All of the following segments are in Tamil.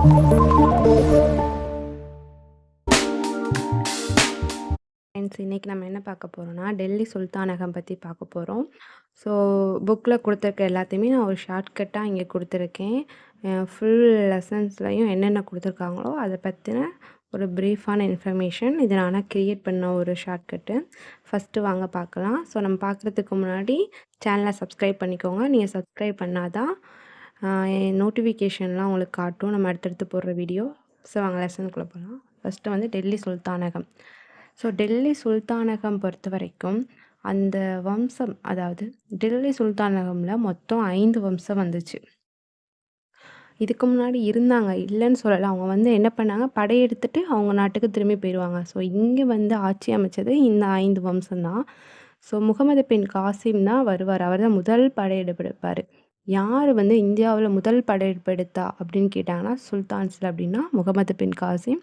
ஃப்ரெண்ட்ஸ், இன்னைக்கு நம்ம என்ன பார்க்க போறோம்னா, டெல்லி சுல்தானகம் பத்தி பார்க்க போறோம். ஸோ புக்ல குடுத்துருக்க எல்லாத்தையுமே நான் ஒரு ஷார்ட்கட்டா இங்க குடுத்துருக்கேன். ஃபுல் லெசன்ஸ்லயும் என்னென்ன குடுத்துருக்காங்களோ, அத பத்தின ஒரு பிரீஃபான இன்ஃபர்மேஷன். இது நானா கிரியேட் பண்ண ஒரு ஷார்ட்கட்டு. ஃபர்ஸ்ட்டு வாங்க பார்க்கலாம். ஸோ நம்ம பார்க்குறதுக்கு முன்னாடி சேனலை சப்ஸ்கிரைப் பண்ணிக்கோங்க. நீங்க சப்ஸ்கிரைப் பண்ணா தான் என் நோட்டிஃபிகேஷன்லாம் உங்களுக்கு காட்டும், நம்ம அடுத்தடுத்து போடுற வீடியோ. ஸோ வாங்க லெசனுக்குள்ள போலாம். ஃபர்ஸ்ட்டு வந்து டெல்லி சுல்தானகம். ஸோ டெல்லி சுல்தானகம் பொறுத்தவரைக்கும், அந்த வம்சம் அதாவது டெல்லி சுல்தானகம்ல மொத்தம் 5 வம்சம் வந்துச்சு. இதுக்கு முன்னாடி இருந்தாங்க, இல்லன்னு சொல்லல. அவங்க வந்து என்ன பண்ணாங்க, படையெடுத்துட்டு அவங்க நாட்டுக்கு திரும்பி போயிருவாங்க. ஸோ இங்க வந்து ஆட்சி அமைச்சது இந்த 5 வம்சம் தான். ஸோ முகமது பின் காசிம் தான் வருவார். அவர் தான் முதல் படையெடுப்பு எடுப்பாரு. யார் வந்து இந்தியாவுல முதல் படையெடுப்பு எடுத்தா அப்படின்னு கேட்டாங்கன்னா, சுல்தான்ஸ்ல அப்படின்னா முகமது பின் காசிம்.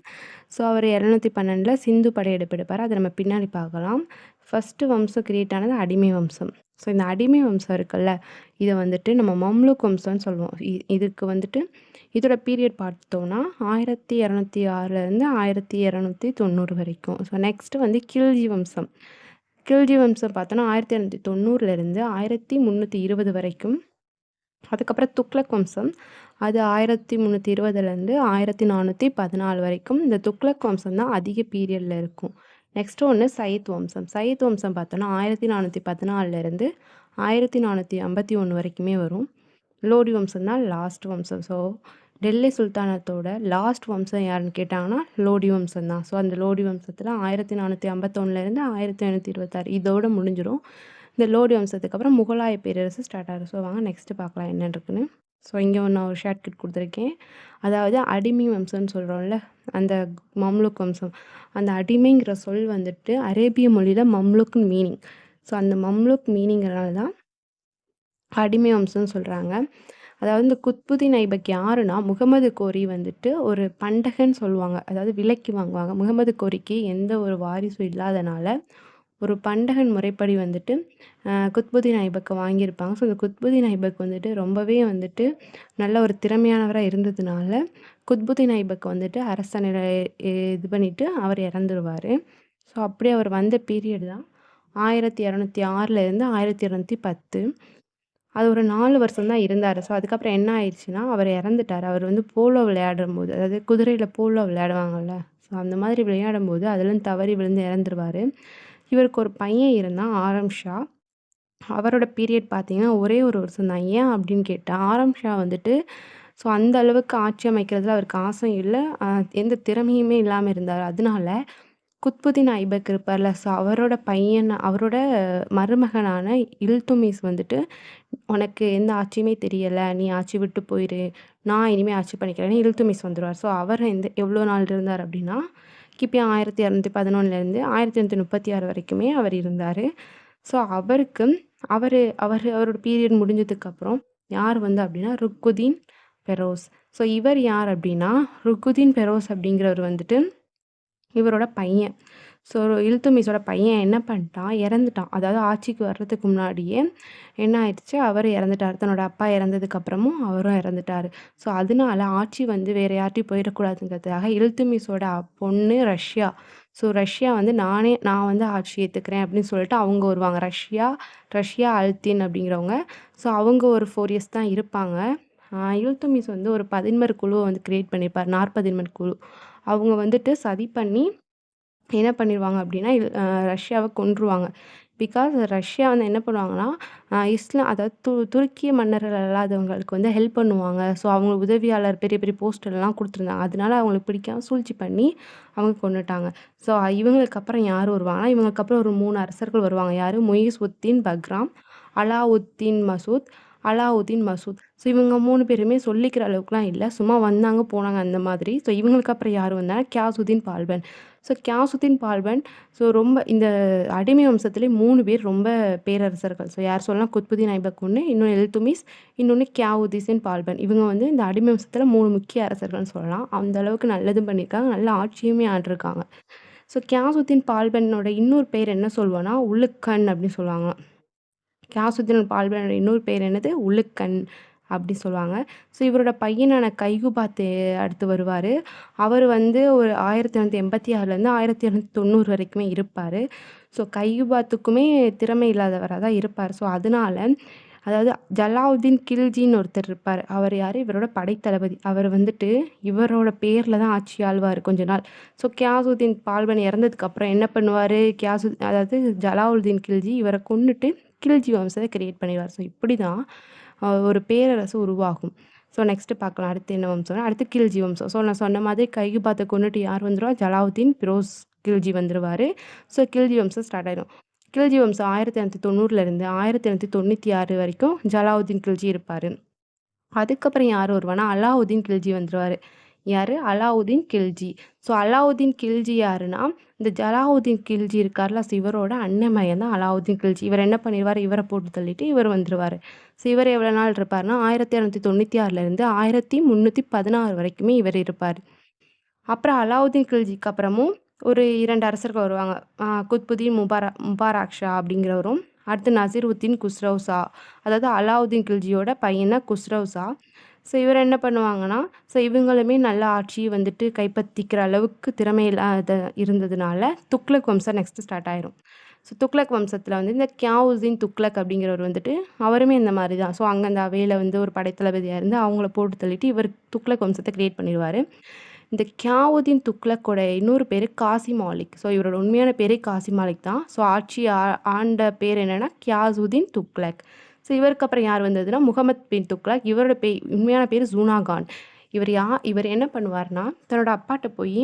ஸோ அவர் 212ல சிந்து படையெடுப்பு எடுப்பார். அதை நம்ம பின்னாடி பார்க்கலாம். ஃபர்ஸ்ட்டு வம்சம் கிரியேட் ஆனது அடிமை வம்சம். ஸோ இந்த அடிமை வம்சம் இருக்குல்ல, இதை வந்துட்டு நம்ம மம்லுக் வம்சம்னு சொல்லுவோம். இதுக்கு வந்துட்டு இதோட பீரியட் பார்த்தோம்னா 1206லேருந்து 1290 வரைக்கும். ஸோ நெக்ஸ்ட்டு வந்து கில்ஜி வம்சம். கில்ஜி வம்சம் பார்த்தோன்னா 1290லேருந்து 1320 வரைக்கும். அதுக்கப்புறம் துக்ளக் வம்சம், அது 1320லேருந்து 1414 வரைக்கும். இந்த துக்ளக் வம்சம் தான் அதிக பீரியடில் இருக்கும். நெக்ஸ்ட் ஒன்று சயித் வம்சம். சயித் வம்சம் பார்த்தோன்னா 1414லேருந்து 1451 வரைக்குமே வரும். லோடி வம்சம் தான் லாஸ்ட் வம்சம். ஸோ டெல்லி சுல்தானத்தோட லாஸ்ட் வம்சம் யாருன்னு கேட்டாங்கன்னா லோடி வம்சம் தான். ஸோ அந்த லோடி வம்சத்தில் 1451லேருந்து 1526 இதோட முடிஞ்சிடும். இந்த லோடி வம்சத்துக்கு அப்புறம் முகலாய பேரரசு ஸ்டார்ட் ஆகும். ஸோ வாங்க நெக்ஸ்ட்டு பார்க்கலாம் என்ன இருக்குன்னு. ஸோ இங்கே நான் ஒரு ஷார்ட்கட் கொடுத்துருக்கேன். அதாவது அடிமை வம்சம்னு சொல்கிறோம்ல, அந்த மம்லுக் வம்சம். அந்த அடிமைங்கிற சொல் வந்துட்டு அரேபிய மொழியில் மம்லுக்னு மீனிங். ஸோ அந்த மம்லுக் மீனிங்கிறனால தான் அடிமை வம்சம்னு சொல்கிறாங்க. அதாவது இந்த குத்புதீன் ஐபக் யாருன்னா, முகமது கோரி வந்துட்டு ஒரு பண்டகன்னு சொல்லுவாங்க. அதாவது விலைக்கு வாங்குவாங்க. முகமது கோரிக்கு எந்த ஒரு வாரிசும் இல்லாதனால ஒரு பண்டகன் முறைப்படி வந்துட்டு குத்புதீன் ஐபக்கை வாங்கியிருப்பாங்க. ஸோ இந்த குத்புதீன் ஐபக் வந்துட்டு ரொம்பவே வந்துட்டு நல்ல ஒரு திறமையானவராக இருந்ததுனால குத்புதீன் ஐபக் வந்துட்டு அரசனில் இது பண்ணிவிட்டு அவர் இறந்துருவார். ஸோ அப்படி அவர் வந்த பீரியட் தான் 1206லேருந்து 1210. அது ஒரு 4 வருஷம் தான் இருந்தார். ஸோ அதுக்கப்புறம் என்ன ஆயிடுச்சுன்னா, அவர் இறந்துட்டார். அவர் வந்து போலோ விளையாடும்போது, அதாவது குதிரையில் போலோ விளையாடுவாங்கள்ல, ஸோ அந்த மாதிரி விளையாடும்போது அதுலேருந்து தவறி விழுந்து இறந்துருவார். இவருக்கு ஒரு பையன் இருந்தான், ஆரம் ஷா. அவரோட பீரியட் பார்த்தீங்கன்னா ஒரே ஒரு வருஷம் தான். ஏன் அப்படின்னு கேட்டால், ஆரம் ஷா வந்துட்டு ஸோ அந்த அளவுக்கு ஆட்சி அமைக்கிறதுல அவருக்கு ஆசை இல்லை, எந்த திறமையுமே இல்லாமல் இருந்தார். அதனால குத்புதீன் ஐபக் இருப்பார்ல, ஸோ அவரோட பையன், அவரோட மருமகனான இல்துமிஸ் வந்துட்டு, உனக்கு எந்த ஆட்சியுமே தெரியலை, நீ ஆட்சி விட்டு போயிரு, நான் இனிமேல் ஆட்சி பண்ணிக்கிறேன்னு இல்துமிஸ் வந்துடுவார். ஸோ அவர் எவ்வளோ நாள் இருந்தார் அப்படின்னா, கிபி 1211லேருந்து 1236 வரைக்குமே அவர் இருந்தார். ஸோ அவருக்கு அவரோட பீரியட் முடிஞ்சதுக்கப்புறம் யார் வந்து அப்படின்னா ருக்குதீன் பெரோஸ். ஸோ இவர் யார் அப்படின்னா, ருக்குதீன் பெரோஸ் அப்படிங்கிறவர் வந்துட்டு இவரோட பையன். ஸோ இல்துமிஸோட பையன் என்ன பண்ணிட்டான், இறந்துட்டான். அதாவது ஆட்சிக்கு வர்றதுக்கு முன்னாடியே என்ன ஆயிடுச்சு, அவர் இறந்துட்டார். தன்னோட அப்பா இறந்ததுக்கப்புறமும் அவரும் இறந்துட்டார். ஸோ அதனால ஆட்சி வந்து வேறு யார்ட்டையும் போயிடக்கூடாதுங்கிறதுக்காக இல்துமிஸோட பொண்ணு ரஷ்யா. ஸோ ரஷ்யா வந்து நான் வந்து ஆட்சி ஏற்றுக்கிறேன் அப்படின்னு சொல்லிட்டு அவங்க வருவாங்க. ரஷ்யா அல்தின் அப்படிங்கிறவங்க. ஸோ அவங்க ஒரு 4 இயர்ஸ் தான் இருப்பாங்க. இல்துமிஸ் வந்து ஒரு 11 குழுவை வந்து கிரியேட் பண்ணியிருப்பார், 40 குழு. அவங்க வந்துட்டு சதி பண்ணி என்ன பண்ணிடுவாங்க அப்படின்னா, ரஷ்யாவை கொன்றுவாங்க. பிகாஸ் ரஷ்யா வந்து என்ன பண்ணுவாங்கன்னா, இஸ்லாம் அதாவது துருக்கிய மன்னர்கள் அல்லாதவங்களுக்கு வந்து ஹெல்ப் பண்ணுவாங்க. ஸோ அவங்க உதவியாளர் பெரிய பெரிய போஸ்டர்லாம் கொடுத்துருந்தாங்க. அதனால அவங்களுக்கு பிடிக்காம சூழ்ச்சி பண்ணி அவங்க கொன்னுட்டாங்க. ஸோ இவங்களுக்கு அப்புறம் யார் வருவாங்கன்னா, இவங்களுக்கு அப்புறம் ஒரு 3 அரசர்கள் வருவாங்க. யார்? முயிஸ் உத்தீன் பக்ராம், அலாவுத்தீன் மசூத். ஸோ இவங்க 3 பேருமே சொல்லிக்கிற அளவுக்குலாம் இல்லை, சும்மா வந்தாங்க போனாங்க அந்த மாதிரி. ஸோ இவங்களுக்கு அப்புறம் யார் வந்தாங்கன்னா, கியாசுதீன் பால்பன். ஸோ கியாசுதீன் பால்பன் ரொம்ப இந்த அடிமை வம்சத்துலேயே 3 பேர் ரொம்ப பேரரசர்கள். ஸோ யார் சொல்லலாம், குத்புதீன் ஐபக் ஒன்று, இன்னொன்று இல்துமிஸ், இன்னொன்று கியாவுதீன் பால்பன். இவங்க வந்து இந்த அடிமை வம்சத்தில் 3 முக்கிய அரசர்கள்னு சொல்லலாம். அந்த அளவுக்கு நல்லதும் பண்ணியிருக்காங்க, நல்ல ஆட்சியுமே ஆண்டிருக்காங்க. ஸோ கியாசுதீன் பால்பனோட இன்னொரு பேர் என்ன சொல்லுவோன்னா, உலுக்கன் அப்படின்னு சொல்லுவாங்க. கியாசுதீன் பால்பனோட இன்னொரு பேர் என்னது? உலுக்கன் அப்படி சொல்லுவாங்க. ஸோ இவரோட பையனான கைகுபாத்து அடுத்து வருவாரு. அவர் வந்து ஒரு 1886லேருந்து 1890 வரைக்குமே இருப்பாரு. ஸோ கைகுபாத்துக்குமே திறமை இல்லாதவரா தான் இருப்பார். ஸோ அதனால அதாவது ஜலாவுதீன் கில்ஜின்னு ஒருத்தர் இருப்பாரு. அவர் யாரு? இவரோட படைத்தளபதி. அவர் வந்துட்டு இவரோட பேர்ல தான் ஆட்சி ஆள்வாரு கொஞ்ச நாள். ஸோ கியாசுத்தீன் பால்பன் இறந்ததுக்கப்புறம் என்ன பண்ணுவாரு? அதாவது ஜலாவுதீன் கில்ஜி இவர கொன்னுட்டு கில்ஜி வம்சத்த கிரியேட் பண்ணிருவாரு. ஸோ இப்படிதான் ஒரு பேரரசு உருவாகும். ஸோ நெக்ஸ்ட்டு பார்க்கலாம். அடுத்து என்ன வம்சம்னா, அடுத்து கில்ஜி வம்சம். ஸோ நான் சொன்ன மாதிரி கைகுபாத்த கொன்னுட்டு யார் வந்துருவா? ஜலாவுதீன் பிரோஸ் கில்ஜி வந்துருவாரு. ஸோ கில்ஜி வம்சம் ஸ்டார்ட் ஆயிரும். கில்ஜி வம்சம் 1890லேருந்து 1896 வரைக்கும் ஜலாவுதீன் கில்ஜி இருப்பாரு. அதுக்கப்புறம் யார் வருவான்னா, அலாவுதீன் கில்ஜி வந்துருவாரு. யாரு? அலாவுதீன் கில்ஜி. ஸோ அலாவுதீன் கில்ஜி யாருன்னா, இந்த ஜலாவுதீன் கில்ஜி இருக்கார்ல, ஸோ இவரோட அண்ணன் மகன் தான் அலாவுதீன் கில்ஜி. இவர் என்ன பண்ணிருவாரு? இவர போட்டு தள்ளிட்டு இவர் வந்துருவாரு. ஸோ இவர் எவ்வளோ நாள் இருப்பாருன்னா, 1296லேருந்து 1316 வரைக்குமே இவர் இருப்பாரு. அப்புறம் அலாவுதீன் கில்ஜிக்கு அப்புறமும் ஒரு 2 அரசர்கள் வருவாங்க. குத்புதீன் முபாரக் ஷா அப்படிங்கிறவரும், அடுத்து நசீருத்தீன் குஸ்ரவ் ஷா. அதாவது அலாவுதீன் கில்ஜியோட பையன் தான் குஸ்ரவ் ஷா. ஸோ இவர் என்ன பண்ணுவாங்கன்னா, ஸோ இவங்களுமே நல்ல ஆட்சியை வந்துட்டு கைப்பற்றிக்கிற அளவுக்கு திறமை இல்லாத இருந்ததுனால துக்ளக் வம்சம் நெக்ஸ்ட்டு ஸ்டார்ட் ஆயிரும். ஸோ துக்ளக் வம்சத்தில் வந்து இந்த கியாவுதீன் துக்ளக் அப்படிங்கிறவர் வந்துட்டு அவருமே இந்த மாதிரி தான். ஸோ அங்கே அந்த அவையில் வந்து ஒரு படைத்தளபதியாக இருந்து அவங்கள போட்டு தள்ளிட்டு இவர் துக்ளக் வம்சத்தை கிரியேட் பண்ணிடுவார். இந்த கியாவுதீன் துக்ளக்கோட இன்னொரு பேர் காசி மாலிக். ஸோ இவரோட உண்மையான பேரே காசி மாலிக் தான். ஸோ ஆட்சி ஆண்ட பேர் என்னென்னா கியாசுதீன் துக்ளக். ஸோ இவருக்கு அப்புறம் யார் வந்ததுன்னா முகமது பின் துக்ளக். இவரோட உண்மையான பேர் ஜூனாகான். இவர் என்ன பண்ணுவார்னா, தன்னோட அப்பாட்ட போய்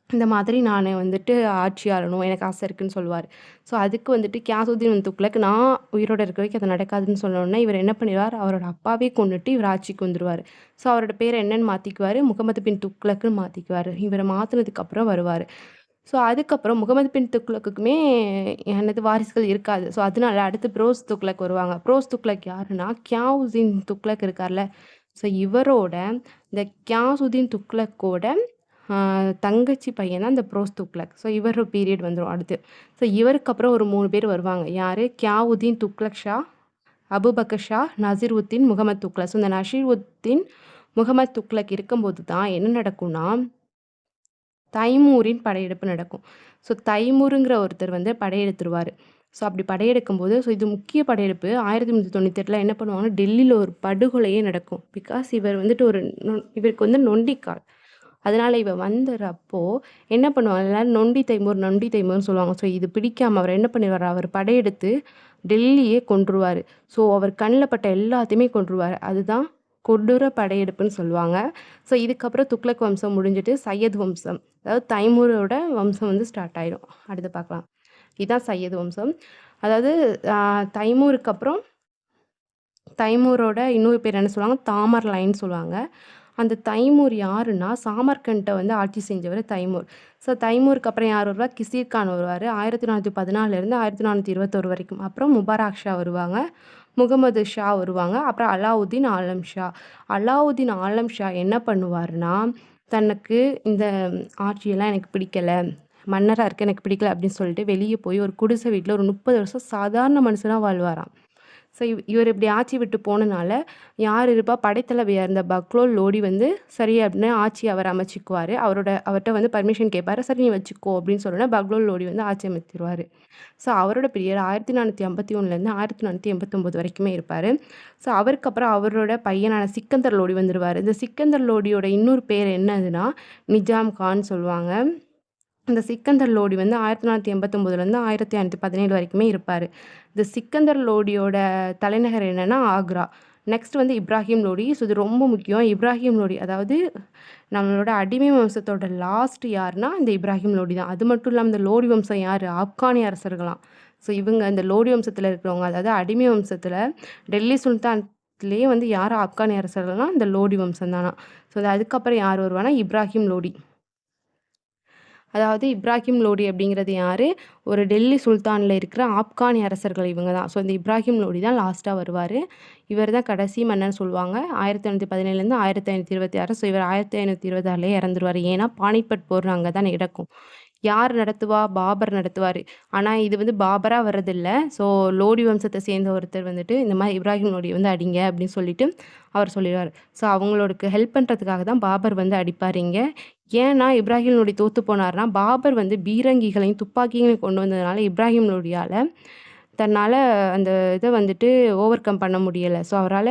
இந்த மாதிரி நான் வந்துட்டு ஆட்சி ஆளணும், எனக்கு ஆசை இருக்குன்னு சொல்லுவார். ஸோ அதுக்கு வந்துட்டு கியாசுதீன் துக்ளக் நான் உயிரோட இருக்க வரைக்கும் அது நடக்காதுன்னு சொன்னோன்னே இவர் என்ன பண்ணிடுவார்? அவரோட அப்பாவே கொன்னுட்டு இவர் ஆட்சிக்கு வந்துருவார். ஸோ அவரோட பேர் என்னன்னு மாற்றிக்குவார்? முகமது பின் துக்ளக்குன்னு மாற்றிக்குவார். இவரை மாற்றினதுக்கப்புறம் வருவார். ஸோ அதுக்கப்புறம் முகமது பின் துக்ளக்குமே எனது வாரிசுகள் இருக்காது. ஸோ அதனால அடுத்து புரோஸ் துக்ளக் வருவாங்க. புரோஸ் துக்ளக் யாருன்னா, கியாசுதீன் துக்ளக் இருக்கார்ல, ஸோ இவரோட இந்த கியாசுதீன் துக்ளக்கோட தங்கச்சி பையன் தான் இந்த புரோஸ் துக்ளக். ஸோ இவர் பீரியட் வந்துடும் அடுத்து. ஸோ இவருக்கு அப்புறம் ஒரு 3 பேர் வருவாங்க. யார்? கியாவுதீன் துக்ளக் ஷா, அபுபக்கர் ஷா, நசீருத்தீன், முகமது துக்ளக். ஸோ இந்த நசீருத்தீன் முகமது துக்ளக் இருக்கும்போது தான் என்ன நடக்கும்னா, தைமூரின் படையெடுப்பு நடக்கும். ஸோ தைமூருங்கிற ஒருத்தர் வந்து படையெடுத்துருவார். ஸோ அப்படி படையெடுக்கும்போது இது முக்கிய படையெடுப்பு 1398 என்ன பண்ணுவாங்கன்னா, டெல்லியில் ஒரு படுகொலையே நடக்கும். பிகாஸ் இவர் வந்துட்டு இவருக்கு வந்து நொண்டிக்கால். அதனால் இவ வந்துறப்போ என்ன பண்ணுவாங்க, எல்லாரும் நொண்டி தைமூர்னு சொல்லுவாங்க. ஸோ இது பிடிக்காமல் அவர் என்ன பண்ணிடுவார்? அவர் படையெடுத்து டெல்லியே கொன்றுவார். ஸோ அவர் கண்ணில் பட்ட எல்லாத்தையுமே கொன்றுவார். அதுதான் கொடூர படையெடுப்புன்னு சொல்லுவாங்க. ஸோ இதுக்கப்புறம் துக்ளக் வம்சம் முடிஞ்சிட்டு சையத் வம்சம், அதாவது தைமூரோட வம்சம் வந்து ஸ்டார்ட் ஆயிடும். அடுத்து பார்க்கலாம். இதுதான் சையத் வம்சம். அதாவது தைமூருக்கு அப்புறம் தைமூரோட இன்னொரு பேர் என்ன சொல்லுவாங்க? தாமர் லைன் சொல்லுவாங்க. அந்த தைமூர் யாருன்னா, சாமர்கண்ட்டை வந்து ஆட்சி செஞ்சவர் தைமூர். ஸோ தைமூருக்கு அப்புறம் யார் வருவா? கிசீர் கான் வருவார். 1414லேருந்து 1421 வரைக்கும். அப்புறம் முபாரக் ஷா வருவாங்க. முகமது ஷா வருவாங்க. அப்புறம் அலாவுதீன் ஆலம் ஷா. அலாவுதீன் ஆலம் ஷா என்ன பண்ணுவார்னா, தனக்கு இந்த ஆட்சியெல்லாம் எனக்கு பிடிக்கலை, மன்னராக இருக்க எனக்கு பிடிக்கல அப்படின்னு சொல்லிட்டு வெளியே போய் ஒரு குடிசை வீட்டில் ஒரு 30 வருஷம் சாதாரண மனுஷனாக வாழ்வாராம். ஸோ இவர் இப்படி ஆட்சி விட்டு போனனால யார் இருப்பா? படைத்தலைவியாக இருந்த பக்லோல் லோடி வந்து சரி அப்படின்னு ஆட்சி அவர் அமைச்சிக்குவார். அவர்கிட்ட வந்து பர்மிஷன் கேட்பார். சரி நீ வச்சுக்கோ அப்படின்னு சொன்னோன்னா பக்லோல் லோடி வந்து ஆட்சி அமைச்சிருவார். ஸோ அவரோட பீரியட் 1451லேருந்து 1489 வரைக்குமே இருப்பார். ஸோ அவருக்கு அப்புறம் அவரோட பையனான சிக்கந்தர் லோடி வந்துடுவார். இந்த சிக்கந்தர் லோடியோட இன்னொரு பேர் என்னதுன்னா நிஜாம் கான் சொல்லுவாங்க. இந்த சிக்கந்தர் லோடி வந்து 1489லேருந்து 1517 வரைக்குமே இருப்பார். இந்த சிக்கந்தர் லோடியோட தலைநகர் என்னென்னா ஆக்ரா. நெக்ஸ்ட் வந்து இப்ராஹிம் லோடி. ஸோ இது ரொம்ப முக்கியம். இப்ராஹிம் லோடி அதாவது நம்மளோட அடிமை வம்சத்தோட லாஸ்ட் யாருன்னா இந்த இப்ராஹிம் லோடி தான். அது மட்டும் இல்லாமல் இந்த லோடி வம்சம் யார்? ஆப்கானிய அரசர்களாம். ஸோ இவங்க இந்த லோடி வம்சத்தில் இருக்கிறவங்க, அதாவது அடிமை வம்சத்தில் டெல்லி சுல்தான்லேயே வந்து யார் ஆப்கானிய அரசர்கள்னால் இந்த லோடி வம்சம் தானா. ஸோ அதுக்கப்புறம் யார் வருவானா? இப்ராஹிம் லோடி. அதாவது இப்ராஹிம் லோடி அப்படிங்கிறது யார்? ஒரு டெல்லி சுல்தானில் இருக்கிற ஆப்கானிய அரசர்கள் இவங்க தான். ஸோ இந்த இப்ராஹிம் லோடி தான் லாஸ்ட்டாக வருவார். இவர் தான் கடைசி மன்னன் சொல்லுவாங்க. 1517லேருந்து 1526. ஸோ இவர் 1526லேயே இறந்துருவார். ஏன்னா பானிபட் போர் அங்கே தான் நடக்கும். யார் நடத்துவா? பாபர் நடத்துவாரு. ஆனா இது வந்து பாபரா வர்றதில்ல. ஸோ லோடி வம்சத்த சேர்ந்த ஒருத்தர் வந்துட்டு, இந்த மாரி இப்ராஹிம் லோடிய வந்து அடிங்க அப்படின்னு சொல்லிட்டு அவர் சொல்லிருவாரு. ஸோ அவங்களுக்கு ஹெல்ப் பண்றதுக்காக தான் பாபர் வந்து அடிப்பாரு இங்க. ஏன்னா இப்ராஹிம் லோடி தோத்து போனாருன்னா, பாபர் வந்து பீரங்கிகளையும், துப்பாக்கிகளையும் கொண்டு வந்ததுனால இப்ராஹிம் லோடியால தன்னால அந்த இத வந்துட்டு ஓவர் கம் பண்ண முடியல. ஸோ அவரால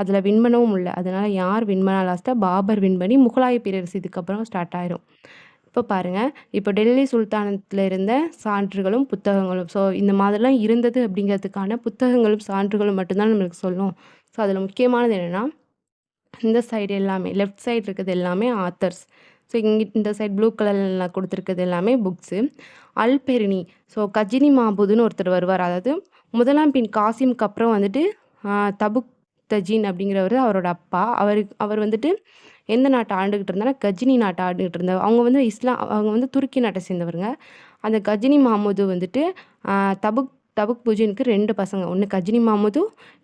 அதுல வின் பண்ணவும் முடியல. அதனால யார் வின் பண்ணா லாஸ்ட்டா பாபர் வின் பண்ணி முகலாய பேரரசு இதுக்கப்புறம் ஸ்டார்ட் ஆயிரும். இப்போ பாருங்க, இப்போ டெல்லி சுல்தானத்துல இருந்த சான்றுகளும், புத்தகங்களும். ஸோ இந்த மாதிரிலாம் இருந்தது அப்படிங்கிறதுக்கான புத்தகங்களும், சான்றுகளும் மட்டும் தான் நம்மளுக்கு சொல்லும். ஸோ அதில முக்கியமானது என்னன்னா, இந்த சைடு எல்லாமே லெஃப்ட் சைடு இருக்கிறது எல்லாமே ஆத்தர்ஸ். ஸோ இந்த சைடு ப்ளூ கலர்ல குடுத்துருக்கிறது எல்லாமே புக்ஸு. அல்பெருனி. ஸோ கஜினி மாபூதுன்னு ஒருத்தர் வருவார். அதாவது முதலாம் பின் காசிம்க்கு அப்புறம் வந்துட்டு தபுக் தஜின் அப்படிங்கிறவரு அவரோட அப்பா. அவர் வந்துட்டு எந்த நாட்ட ஆண்டுகிட்டு இருந்தாருன்னா, கஜினி நாட்ட ஆண்டுகிட்டு இருந்தார். அவங்க வந்து துருக்கி நாட்ட சேர்ந்தவருங்க. அந்த கஜினி மஹமூது வந்துட்டு அ தபுக் தபுக் புஜினுக்கு 2 பசங்க. ஒண்ணு கஜினி மஹமூது,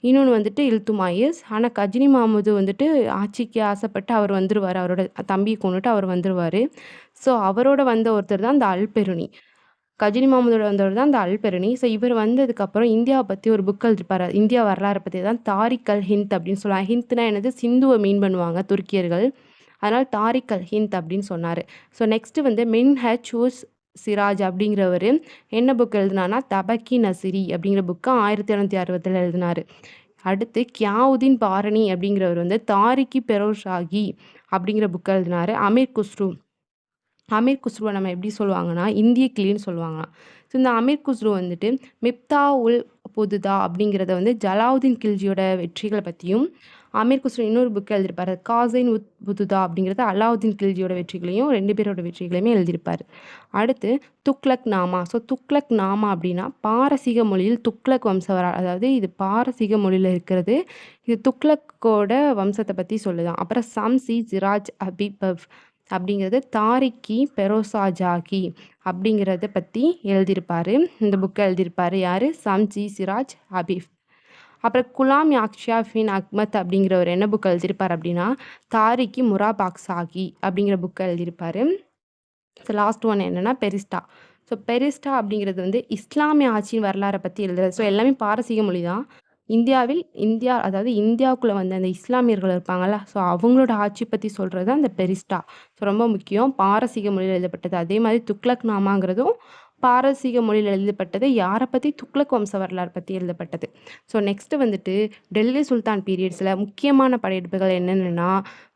இன்னொன்னு வந்துட்டு இல்துட்மிஷ். ஆனா கஜினி மஹமூது வந்துட்டு ஆட்சிக்கு ஆசைப்பட்டு அவர் வந்துருவாரு. அவரோட தம்பிய கொன்னுட்டு அவர் வந்துருவாரு. ஸோ அவரோட வந்த ஒருத்தர் தான் இந்த அல்பெருனி. கஜினி மஹமூதோட வந்தவர் தான் இந்த அல்பெருனி. ஸோ இவர் வந்ததுக்கப்புறம் இந்தியாவ பத்தி ஒரு புக் எழுதிருப்பாரு. இந்தியா வரலாற பத்தி தான் தாரிக் அல் ஹிந்த் அப்படின்னு சொல்லுவாங்க. ஹிந்த்னா என்னது? சிந்துவ மீன் பண்ணுவாங்க துருக்கியர்கள். அதனால தாரிக் அல் ஹிந்த் அப்படின்னு சொன்னாரு. ஸோ நெக்ஸ்ட் வந்து மின்ஹஜ் உஸ் சிராஜ் அப்படிங்கிறவரு என்ன புக் எழுதுனார்னா, தபக்கி நசிரி அப்படிங்கிற புக்க 1760 எழுதினாரு. அடுத்து கியாவுதீன் பாரணி அப்படிங்கிறவர் வந்து தாரிக்கி பெரோஷாகி அப்படிங்கிற புக் எழுதினாரு. அமீர் குஸ்ருவ நம்ம எப்படி சொல்லுவாங்கன்னா, இந்திய கிளின்னு சொல்லுவாங்களாம். ஸோ இந்த அமீர் குஸ்ரு வந்துட்டு மிப்தா உல் புதுதா அப்படிங்கிறத வந்து ஜலாவுதீன் கில்ஜியோட வெற்றிகள பத்தியும், அமீர் குஸ்ரு இன்னொரு புக் எழுதியிருப்பாரு. காசின் உத் புதுதா அப்படிங்கிறது அலாவுதீன் கில்ஜியோட வெற்றிகளையும் 2 பேரோட வெற்றிகளையுமே எழுதியிருப்பாரு. அடுத்து துக்ளக் நாமா. ஸோ துக்ளக் நாமா அப்படின்னா, பாரசீக மொழியில் துக்ளக் வம்சவரா அதாவது இது பாரசீக மொழியில இருக்கிறது. இது துக்ளக்கோட வம்சத்த பத்தி சொல்லுதாம். அப்புறம் சம்சி சிராஜ் அபிபவ் அப்படிங்கிறது தாரிக்கி பெரோசாஜாகி அப்படிங்கிறத பத்தி எழுதியிருப்பாரு. இந்த புக்க எழுதியிருப்பாரு யாரு? சம்ஜி சிராஜ் அபீஃப். அப்புறம் குலாம் யாக்ஷா ஃபின் அக்மத் அப்படிங்கிறவர் என்ன புக் எழுதியிருப்பார் அப்படின்னா, தாரிக்கி முராபாக்சாகி அப்படிங்கிற புக்க எழுதியிருப்பாரு. ஸோ லாஸ்ட் ஒன் என்னன்னா பெரிஸ்டா. ஸோ பெரிஸ்டா அப்படிங்கிறது வந்து இஸ்லாமிய ஆட்சியின் வரலாறை பத்தி எழுதுறது. ஸோ எல்லாமே பாரசீக மொழி தான். அதாவது இந்தியாவுக்குள்ள வந்த அந்த இஸ்லாமியர்கள் இருப்பாங்கல்ல, ஸோ அவங்களோட ஆட்சி பத்தி சொல்றது தான் இந்த பெரிஸ்டா. ஸோ ரொம்ப முக்கியம். பாரசீக மொழியில எழுதப்பட்டது. அதே மாதிரி துக்ளக் நாமாங்கிறதும் பாரசீக மொழியில எழுதப்பட்டது. யார பத்தி? துக்ளக் வம்ச வரலாறு பத்தி எழுதப்பட்டது. ஸோ நெக்ஸ்ட் வந்துட்டு டெல்லி சுல்தான் பீரியட்ஸ்ல முக்கியமான படையெடுப்புகள் என்னென்னன்னா,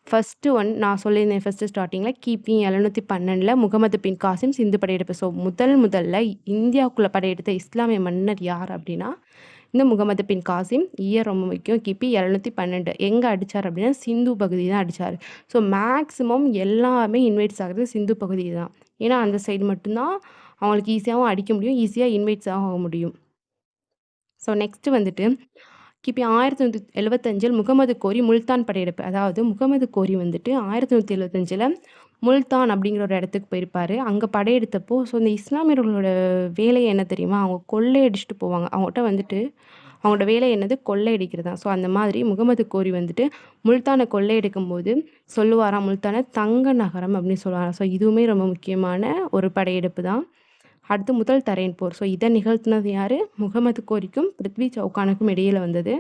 ஃபர்ஸ்ட்டு ஒன் நான் சொல்லியிருந்தேன் ஃபர்ஸ்ட்டு ஸ்டார்ட்டிங்கில கிபி 712ல முகமது பின் காசிம் சிந்து படையெடுப்பு. ஸோ முதல்ல இந்தியாவுக்குள்ள படையெடுத்த இஸ்லாமிய மன்னர் யார் அப்படின்னா, இந்த முகமது பின் காசிம். இயர் ரொம்ப முக்கியம். கிபி 712 எங்க அடிச்சார் அப்படின்னா, சிந்து பகுதி தான் அடிச்சாரு. ஸோ மேக்ஸிமம் எல்லாமே இன்வைட்ஸ் ஆகுறது சிந்து பகுதி தான். ஏன்னா அந்த சைடு மட்டும்தான் அவங்களுக்கு ஈஸியாவும் அடிக்க முடியும். ஈஸியா இன்வைட்ஸ் ஆக முடியும். ஸோ நெக்ஸ்ட்டு வந்துட்டு கிபி 1175ல் முகமது கோரி முல்தான் படையெடுப்பு. அதாவது முகமது கோரி வந்துட்டு 1175ல முல்தான் அப்படிங்கிற ஒரு இடத்துக்கு போயிருப்பாரு. அங்க படையெடுத்தப்போ ஸோ இந்த இஸ்லாமியர்களோட வேலை என்ன தெரியுமா? அவங்க கொள்ளையடிச்சுட்டு போவாங்க. அவங்கட்ட வந்துட்டு அவங்களோட வேலை என்னது? கொள்ளையடிக்கிறது தான். ஸோ அந்த மாதிரி முகமது கோரி வந்துட்டு முல்தான கொள்ளையடிக்கும்போது சொல்லுவாராம், முல்தான தங்க நகரம் அப்படின்னு சொல்லுவாராம். ஸோ இதுவுமே ரொம்ப முக்கியமான ஒரு படையெடுப்பு தான். அடுத்து முதல் தரையன் போர். ஸோ இதை நிகழ்த்தினது யாரு? முகமது கோரிக்கும் பிருத்வி சவுகானுக்கும் இடையில வந்தது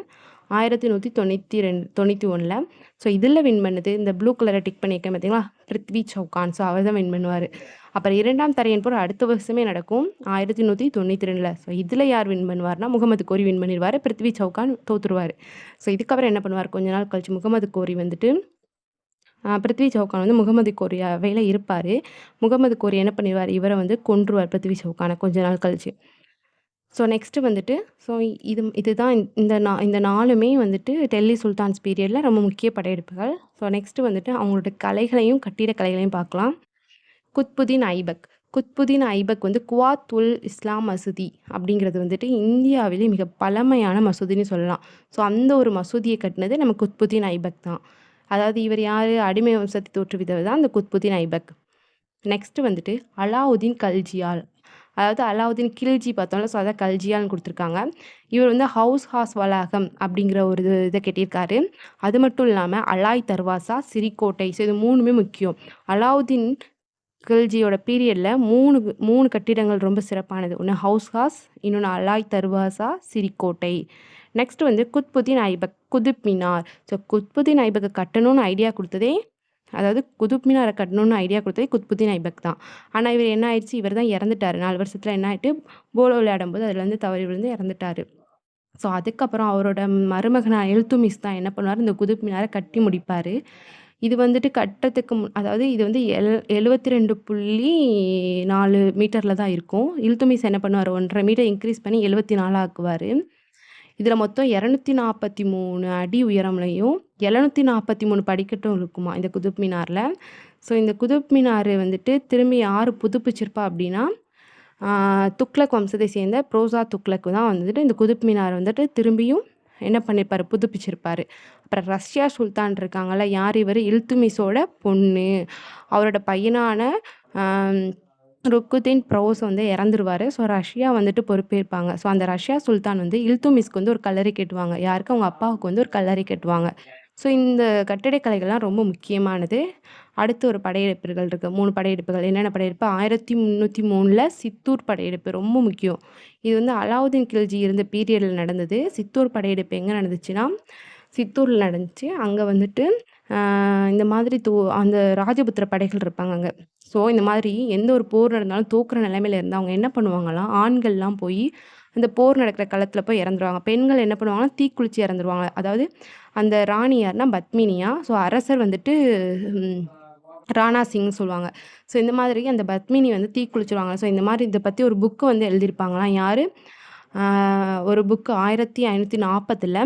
1191ல. ஸோ இதில் வின் பண்ணது இந்த ப்ளூ கலரை டிக் பண்ணியிருக்கேன் பார்த்தீங்களா, பிருத்வி சவுகான். ஸோ அவர் தான் வின் பண்ணுவார். அப்புறம் 2ஆம் தரையன் போர் அடுத்த வருஷமே நடக்கும் 1192ல. ஸோ இதில் யார் வின் பண்ணுவார்னா, முகமது கோரி வின் பண்ணிடுவார். பிருத்வி சவுகான் தோத்துருவார். ஸோ இதுக்கப்புறம் என்ன பண்ணுவார்? கொஞ்ச நாள் கழிச்சு முகமது கோரி வந்துட்டு பிருத்வி சவுகான் வந்து முகமது கோரியாவேல இருப்பார். முகமது கோரி என்ன பண்ணிடுவார்? இவரை வந்து கொன்றுவார் பிருத்வி சவுகானை கொஞ்ச நாள் கழிச்சு. ஸோ நெக்ஸ்ட்டு வந்துட்டு ஸோ இதுதான் இந்த 4மே வந்துட்டு டெல்லி சுல்தான்ஸ் பீரியடில் ரொம்ப முக்கிய படையெடுப்புகள். ஸோ நெக்ஸ்ட்டு வந்துட்டு அவங்களோட கலைகளையும் கட்டிடக்கலைகளையும் பார்க்கலாம். குத்புதீன் ஐபக். குத்புதீன் ஐபக் வந்து குவாத் உல் இஸ்லாம் மசூதி அப்படிங்கிறது வந்துட்டு இந்தியாவிலே மிக பழமையான மசூதின்னு சொல்லலாம். ஸோ அந்த ஒரு மசூதியை கட்டினது நம்ம குத்புதீன் ஐபக் தான். அதாவது இவர் யார்? அடிமை வம்சத்தை தோற்றுவித்தவர் தான் அந்த குத்புதீன் ஐபக். நெக்ஸ்ட்டு வந்துட்டு அலாவுதீன் கல்ஜியால். அதாவது அலாவுதீன் கில்ஜி பார்த்தோம்ல, ஸோ அதான் கல்ஜியால்னு கொடுத்துருக்காங்க. இவர் வந்து ஹாஸ் வளாகம் அப்படிங்கிற ஒரு இதை கட்டியிருக்காரு. அது மட்டும் இல்லாமல் அலாய் தர்வாசா, சிறிகோட்டை. ஸோ இது 3மே முக்கியம். அலாவுதீன் கில்ஜியோட பீரியட்ல 3 கட்டிடங்கள் ரொம்ப சிறப்பானது. ஒண்ணு ஹவுஸ் காஸ், இன்னொன்னு அலாய் தர்வாசா, சிரிக்கோட்டை. நெக்ஸ்ட் வந்து குத்புதீன் ஐபக், குதுப் மினார். ஸோ குத்புதீன் ஐபக்க கட்டணும்னு ஐடியா குடுத்ததே அதாவது குதுப் மினார கட்டணும்னு ஐடியா குடுத்ததே குத்புதீன் ஐபக் தான். ஆனா இவர் என்ன ஆயிடுச்சு, இவர் தான் இறந்துட்டாரு. 4 வருஷத்துல என்ன ஆயிட்டு, போலோ விளையாடும்போது அதுலேருந்து தவறி விழுந்து இறந்துட்டாரு. ஸோ அதுக்கப்புறம் அவரோட மருமகனான இல்துமிஷ் தான் என்ன பண்ணுவாரு, இந்த குதுப் மினார கட்டி முடிப்பாரு. இது வந்துட்டு கட்டுறதுக்கு அதாவது இது வந்து 72.4 மீட்டர்ல தான் இருக்கும். இல்துமிஷ் என்ன பண்ணுவாரு, 1.5 மீட்டர் இன்க்ரீஸ் பண்ணி 74 ஆக்குவாரு. இதுல மொத்தம் 243 அடி உயரம்லயும் 743 படிக்கட்டும் இருக்குமா இந்த குதுப் மினார்ல. ஸோ இந்த குதுப் மினார் வந்துட்டு திரும்பி யார் புதுப்பிச்சிருப்பா அப்படின்னா, துக்ளக் வம்சத்தை சேர்ந்த ப்ரோசா துக்ளக் தான் வந்துட்டு இந்த குதுப் மினார் வந்துட்டு திரும்பியும் என்ன பண்ணியிருப்பாரு, புதுப்பிச்சிருப்பாரு. அப்புறம் ரஷ்யா சுல்தான் இருக்காங்கல்ல, யார் இவர், இல்துமிஷோட பொண்ணு. அவரோட பையனான ருக்குதீன் ப்ரோஸ் வந்து இறந்துருவாரு. ஸோ ரஷ்யா வந்துட்டு பொறுப்பேற்பாங்க. ஸோ அந்த ரஷ்யா சுல்தான் வந்து இல்துமிஷ்க்கு வந்து ஒரு கல்லறை கட்டுவாங்க. யாருக்கு, அவங்க அப்பாவுக்கு வந்து ஒரு கல்லறை கட்டுவாங்க. ஸோ இந்த கட்டிடக்கலைகள்லாம் ரொம்ப முக்கியமானது. அடுத்து ஒரு படையெடுப்புகள் இருக்கு. 3 படையெடுப்புகள். என்னென்ன படையெடுப்பு, 1303ல சித்தூர் படையெடுப்பு ரொம்ப முக்கியம். இது வந்து அலாவுதீன் கில்ஜி இருந்த பீரியட்ல நடந்தது. சித்தூர் படையெடுப்பு எங்க நடந்துச்சுன்னா, சித்தூர்ல நடந்துச்சு. அங்க வந்துட்டு இந்த மாதிரி அந்த ராஜபுத்திர படைகள் இருப்பாங்க அங்க. ஸோ இந்த மாதிரி எந்த ஒரு போர் நடந்தாலும் தோக்குற நிலைமையில இருந்தா அவங்க என்ன பண்ணுவாங்கலாம், ஆண்கள்லாம் போய் அந்த போர் நடக்கிற களத்துல போய் இறந்துருவாங்க. பெண்கள் என்ன பண்ணுவாங்கன்னா, தீக்குளிச்சு இறந்துருவாங்க. அதாவது அந்த ராணி யாருன்னா பத்மினியா. ஸோ அரசர் வந்துட்டு ராணா சிங்ன்னு சொல்லுவாங்க. ஸோ இந்த மாதிரி அந்த பத்மினி வந்து தீக்குளிச்சுருவாங்க. ஸோ இந்த மாதிரி இத பத்தி ஒரு புக்கு வந்து எழுதியிருப்பாங்களாம். யாரு, ஒரு புக்கு 1540ல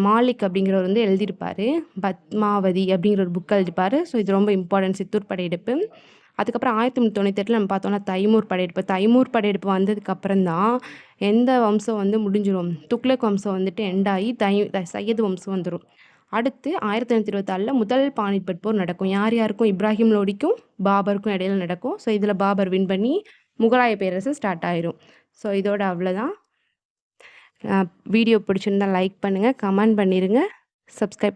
மாலிக் அப்படிங்கிறவர் வந்து எழுதியிருப்பாரு. பத்மாவதி அப்படிங்கிற ஒரு புக் எழுதியிருப்பாரு. ஸோ இது ரொம்ப இம்பார்ட்டன்ட், சித்தூர் படையெடுப்பு. அதுக்கப்புறம் 1398ல நம்ம பார்த்தோம்னா தைமூர் படையெடுப்பு. தைமூர் படையெடுப்பு வந்ததுக்கப்புறம் தான் எந்த வம்சம் வந்து முடிஞ்சிரும், துக்ளக் வம்சம் வந்துட்டு எண்ட் ஆகி சையது வம்சம் வந்துரும். அடுத்து 1526ல முதல் பானிபட் போர் நடக்கும். யார் யாருக்கும், இப்ராஹிம் லோடிக்கும் பாபருக்கும் இடையில நடக்கும். ஸோ இதில் பாபர் வின் பண்ணி முகலாய பேரரசு ஸ்டார்ட் ஆயிரும். ஸோ இதோட அவ்வளோதான். வீடியோ பிடிச்சிருந்தா லைக் பண்ணுங்கள், கமெண்ட் பண்ணிடுங்க, சப்ஸ்கிரைப்